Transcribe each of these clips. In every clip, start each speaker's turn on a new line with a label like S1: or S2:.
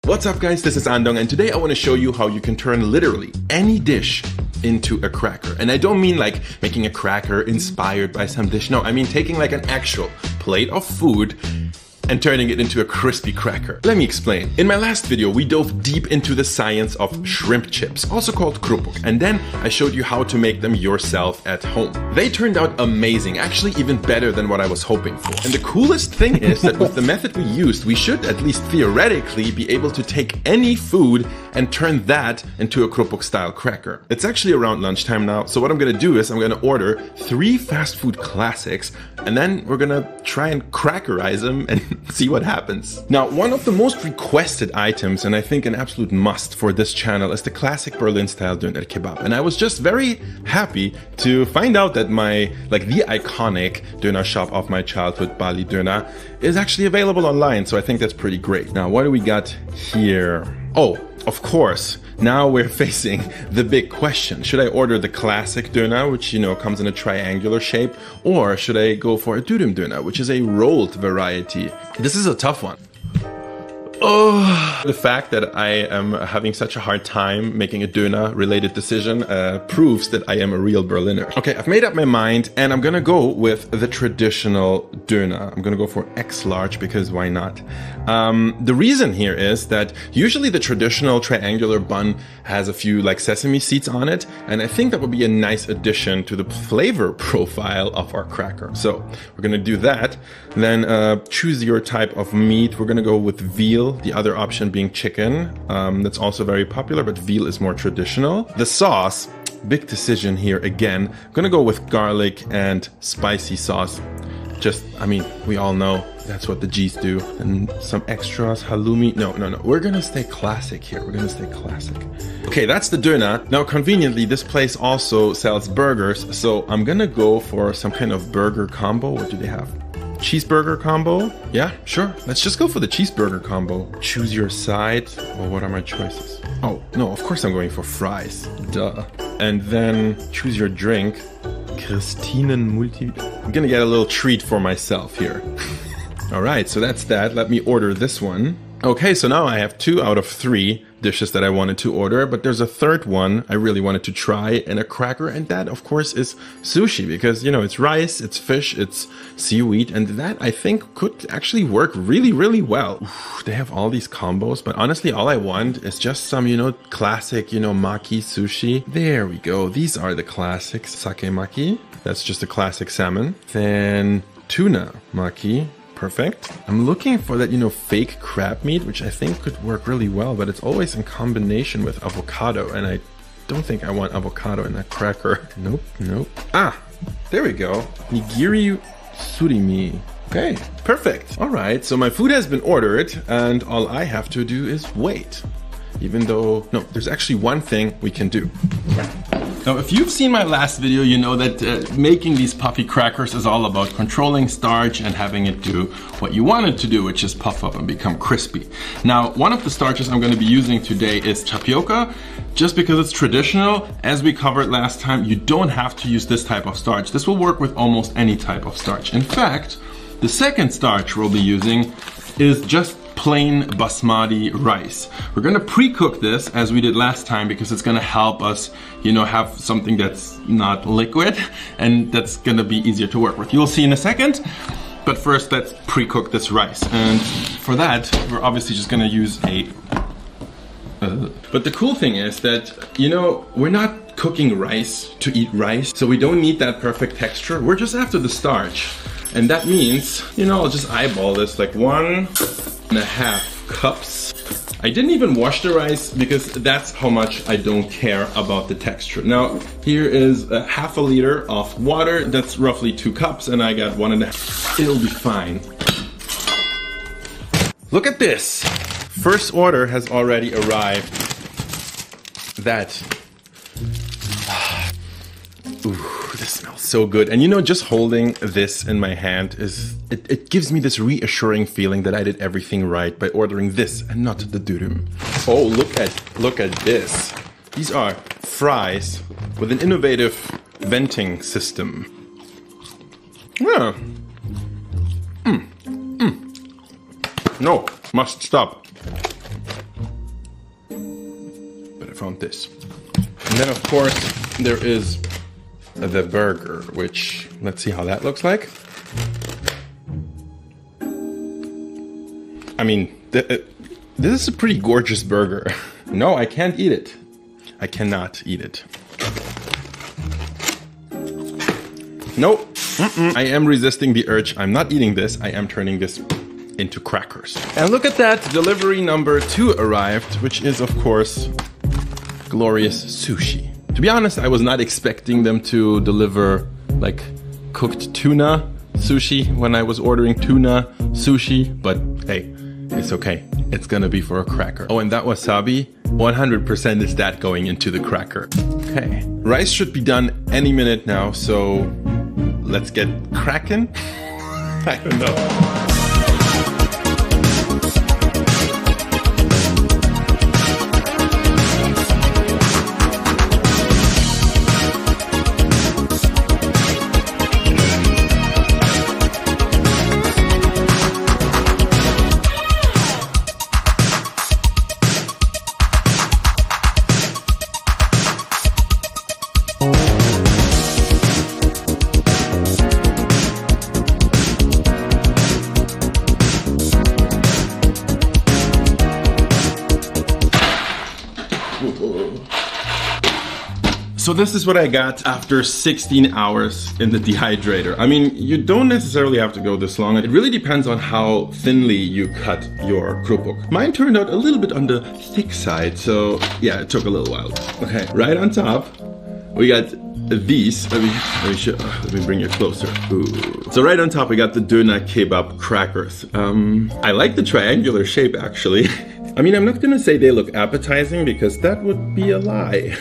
S1: What's up guys, this is Andong and today I want to show you how you can turn literally any dish into a cracker. And I don't mean like making a cracker inspired by some dish. No, I mean taking like an actual plate of food and turning it into a crispy cracker. Let me explain. In my last video, we dove deep into the science of shrimp chips, also called krupuk, and then I showed you how to make them yourself at home. They turned out amazing, actually even better than what I was hoping for. And the coolest thing is that with the method we used, we should at least theoretically be able to take any food and turn that into a krupuk style cracker. It's actually around lunchtime now, so what I'm gonna do is I'm gonna order 3 fast food classics and then we're gonna try and crackerize them and see what happens. Now, one of the most requested items, and I think an absolute must for this channel, is the classic Berlin style döner kebab. And I was just very happy to find out that the iconic döner shop of my childhood, Bali Döner, is actually available online. So I think that's pretty great. Now, what do we got here? Oh, of course. Now we're facing the big question. Should I order the classic döner, which, you know, comes in a triangular shape, or should I go for a dürüm döner, which is a rolled variety? This is a tough one. Oh, the fact that I am having such a hard time making a döner related decision proves that I am a real Berliner. Okay, I've made up my mind and I'm gonna go with the traditional döner. I'm gonna go for X large because why not? The reason here is that usually the traditional triangular bun has a few like sesame seeds on it, and I think that would be a nice addition to the flavor profile of our cracker. So we're gonna do that. Then choose your type of meat. We're gonna go with veal. The other option being chicken. That's also very popular, but veal is more traditional. The sauce, big decision here again. I'm gonna go with garlic and spicy sauce. Just, I mean, we all know that's what the G's do. And some extras, halloumi. No. We're gonna stay classic here. We're gonna stay classic. Okay, that's the döner. Now, conveniently, this place also sells burgers. So I'm gonna go for some kind of burger combo. What do they have? Cheeseburger combo? Yeah, sure. Let's just go for the cheeseburger combo. Choose your side. Well, what are my choices? Oh, no, of course I'm going for fries. Duh. And then choose your drink. Christinen Multi... I'm gonna get a little treat for myself here. Alright, so that's that. Let me order this one. Okay, so now I have 2 out of 3 dishes that I wanted to order, but there's a third one I really wanted to try, and a cracker, and that of course is sushi, because you know, it's rice, it's fish, it's seaweed, and that I think could actually work really, really well. Ooh, they have all these combos, but honestly all I want is just some, you know, classic, you know, maki sushi. There we go. These are the classics. Sake maki, that's just a classic salmon. Then tuna maki. Perfect. I'm looking for that, you know, fake crab meat, which I think could work really well, but it's always in combination with avocado, and I don't think I want avocado in that cracker. Nope. Ah, there we go. Nigiri surimi. Okay, perfect. All right, so my food has been ordered, and all I have to do is wait. Even though, no, there's actually one thing we can do. Now, if you've seen my last video, you know that making these puffy crackers is all about controlling starch and having it do what you want it to do, which is puff up and become crispy. Now, one of the starches I'm going to be using today is tapioca. Just because it's traditional, as we covered last time, you don't have to use this type of starch. This will work with almost any type of starch. In fact, the second starch we'll be using is just plain basmati rice. We're gonna pre-cook this as we did last time because it's gonna help us, you know, have something that's not liquid and that's gonna be easier to work with. You'll see in a second, but first let's pre-cook this rice. And for that, we're obviously just gonna use a... But the cool thing is that, you know, we're not cooking rice to eat rice, so we don't need that perfect texture. We're just after the starch. And that means, you know, I'll just eyeball this like 1.5 cups. I didn't even wash the rice because that's how much I don't care about the texture. Now, here is ½ liter of water. That's roughly 2 cups, and I got 1.5. It'll be fine. Look at this. First order has already arrived. That. Ooh, this smells so good. And you know, just holding this in my hand it gives me this reassuring feeling that I did everything right by ordering this and not the dürüm. Oh, look at this. These are fries with an innovative venting system. Yeah. No, must stop. found this. And then of course there is the burger, which, let's see how that looks like. I mean, this is a pretty gorgeous burger. No, I can't eat it. I cannot eat it. Nope. I am resisting the urge. I'm not eating this. I am turning this into crackers. And look at that. Delivery number 2 arrived, which is, of course, glorious sushi. To be honest, I was not expecting them to deliver like cooked tuna sushi when I was ordering tuna sushi, but hey, it's okay. It's gonna be for a cracker. Oh, and that wasabi, 100% is that going into the cracker. Okay. Rice should be done any minute now, so let's get cracking. I don't know. So this is what I got after 16 hours in the dehydrator. I mean, you don't necessarily have to go this long. It really depends on how thinly you cut your krupuk. Mine turned out a little bit on the thick side, so yeah, it took a little while. Okay, right on top, we got these. Let me bring you closer. Ooh. So right on top, we got the Döner Kebab crackers. I like the triangular shape, actually. I mean, I'm not gonna say they look appetizing because that would be a lie.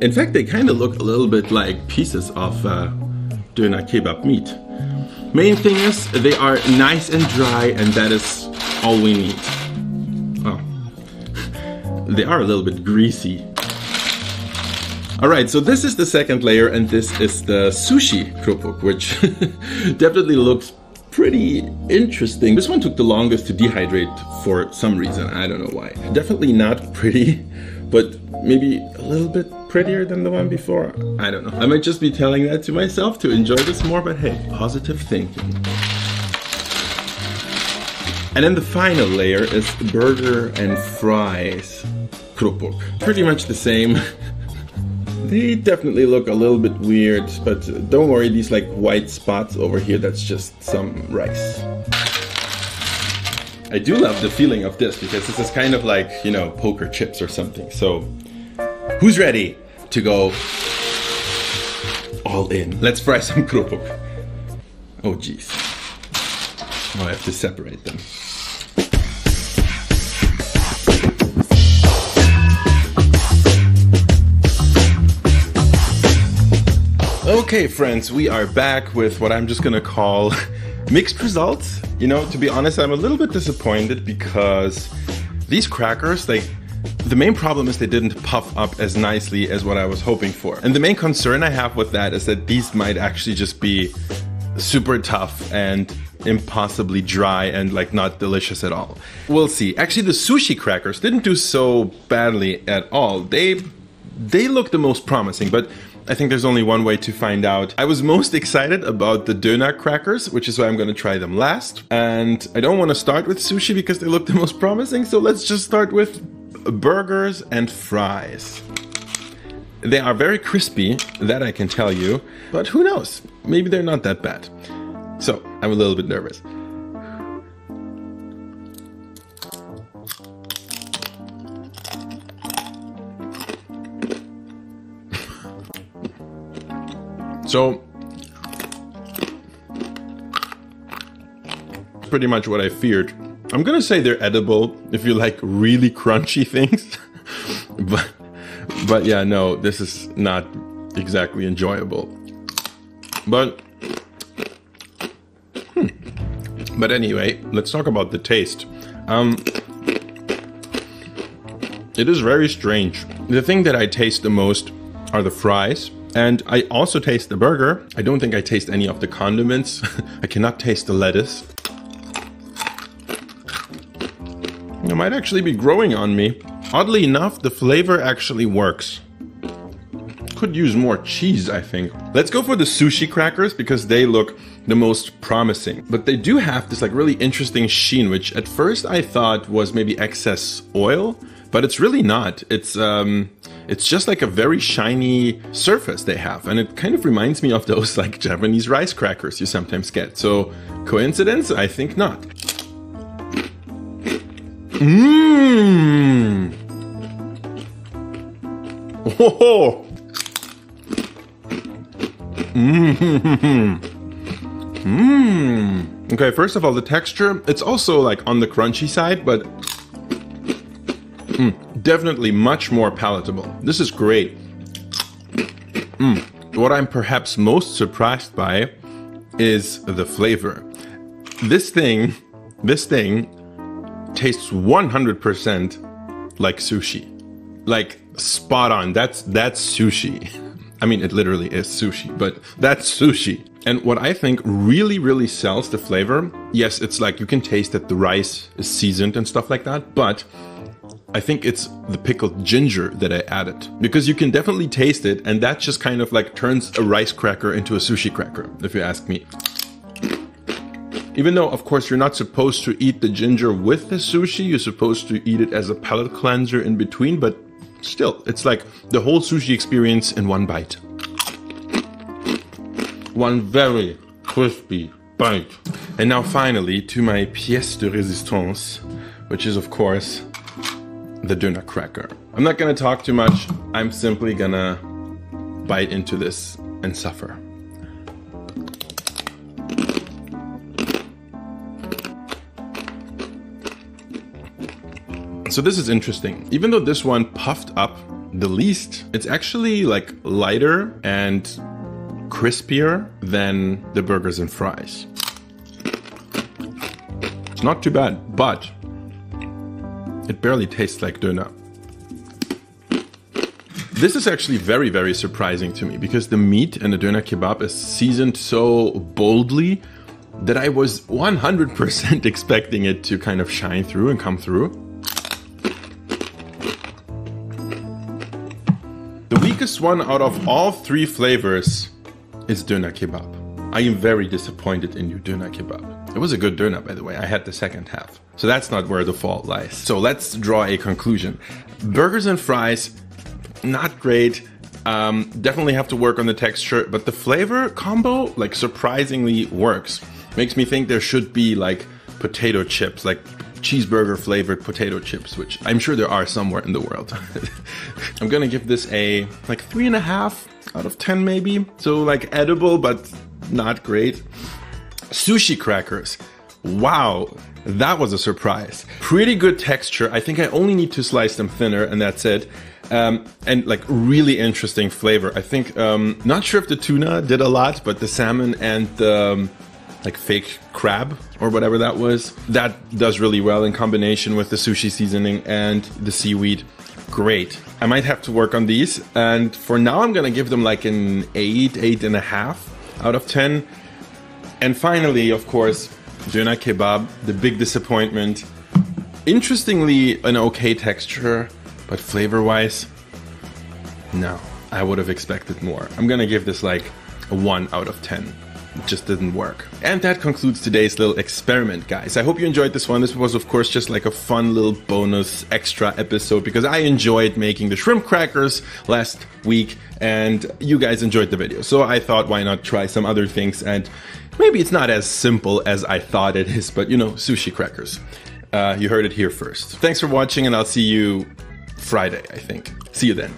S1: In fact, they kind of look a little bit like pieces of Döner Kebab meat. Main thing is they are nice and dry, and that is all we need. Oh, they are a little bit greasy. All right, so this is the second layer, and this is the sushi krupuk, which definitely looks pretty interesting. This one took the longest to dehydrate for some reason. I don't know why. Definitely not pretty, but maybe a little bit prettier than the one before. I don't know. I might just be telling that to myself to enjoy this more, but hey, positive thinking. And then the final layer is burger and fries krupuk. Pretty much the same. They definitely look a little bit weird, but don't worry, these like white spots over here, that's just some rice. I do love the feeling of this because this is kind of like, you know, poker chips or something. So, who's ready to go all in? Let's fry some krupuk. Oh geez. Oh, I have to separate them. Okay friends, we are back with what I'm just gonna call mixed results. You know, to be honest, I'm a little bit disappointed because these crackers, the main problem is they didn't puff up as nicely as what I was hoping for. And the main concern I have with that is that these might actually just be super tough and impossibly dry and like not delicious at all. We'll see. Actually, the sushi crackers didn't do so badly at all. They look the most promising, but I think there's only one way to find out. I was most excited about the Döner crackers, which is why I'm going to try them last. And I don't want to start with sushi because they look the most promising, so let's just start with burgers and fries. They are very crispy, that I can tell you, but who knows? Maybe they're not that bad. So, I'm a little bit nervous. So, pretty much what I feared. I'm gonna say they're edible if you like really crunchy things, but yeah, no, this is not exactly enjoyable. But anyway, let's talk about the taste. It is very strange. The thing that I taste the most are the fries. And I also taste the burger. I don't think I taste any of the condiments. I cannot taste the lettuce. might actually be growing on me. Oddly enough, the flavor actually works. Could use more cheese, I think. Let's go for the sushi crackers because they look the most promising. But they do have this like really interesting sheen, which at first I thought was maybe excess oil, but it's really not. It's just like a very shiny surface they have. And it kind of reminds me of those like Japanese rice crackers you sometimes get. So coincidence? I think not. Mmm. Whoa. Okay, first of all, the texture, it's also like on the crunchy side, but definitely much more palatable. This is great. What I'm perhaps most surprised by is the flavor. This thing tastes 100% like sushi. Like spot on. That's sushi. I mean, it literally is sushi, but that's sushi. And what I think really, really sells the flavor, yes, it's like you can taste that the rice is seasoned and stuff like that, but I think it's the pickled ginger that I added. Because you can definitely taste it, and that just kind of like turns a rice cracker into a sushi cracker, if you ask me. Even though, of course, you're not supposed to eat the ginger with the sushi, you're supposed to eat it as a palate cleanser in between, but still, it's like the whole sushi experience in one bite. One very crispy bite. And now finally to my pièce de résistance, which is of course the Döner cracker. I'm not gonna talk too much. I'm simply gonna bite into this and suffer. So this is interesting. Even though this one puffed up the least, it's actually like lighter and crispier than the burgers and fries. It's not too bad, but it barely tastes like Döner. This is actually very, very surprising to me because the meat in the Döner kebab is seasoned so boldly that I was 100% expecting it to kind of shine through and come through. The weakest one out of all three flavors is Döner kebab. I am very disappointed in your Döner kebab. It was a good Döner, by the way. I had the second half. So that's not where the fault lies. So let's draw a conclusion. Burgers and fries, not great. Definitely have to work on the texture, but the flavor combo, like, surprisingly works. Makes me think there should be like potato chips, like cheeseburger flavored potato chips, which I'm sure there are somewhere in the world. I'm gonna give this a like 3.5 out of 10 maybe. So like edible, but not great. Sushi crackers. Wow, that was a surprise. Pretty good texture. I think I only need to slice them thinner and that's it. And like really interesting flavor. I think, not sure if the tuna did a lot, but the salmon and the like fake crab or whatever that was, that does really well in combination with the sushi seasoning and the seaweed. Great. I might have to work on these. And for now, I'm gonna give them like an 8.5 out of 10. And finally, of course, Döner kebab, the big disappointment. Interestingly, an okay texture, but flavor-wise, no. I would have expected more. I'm gonna give this like a 1 out of 10. It just didn't work. And that concludes today's little experiment, guys. I hope you enjoyed this one. This was, of course, just like a fun little bonus extra episode because I enjoyed making the shrimp crackers last week and you guys enjoyed the video. So I thought, why not try some other things? And maybe it's not as simple as I thought it is, but you know, sushi crackers. You heard it here first. Thanks for watching and I'll see you Friday, I think. See you then.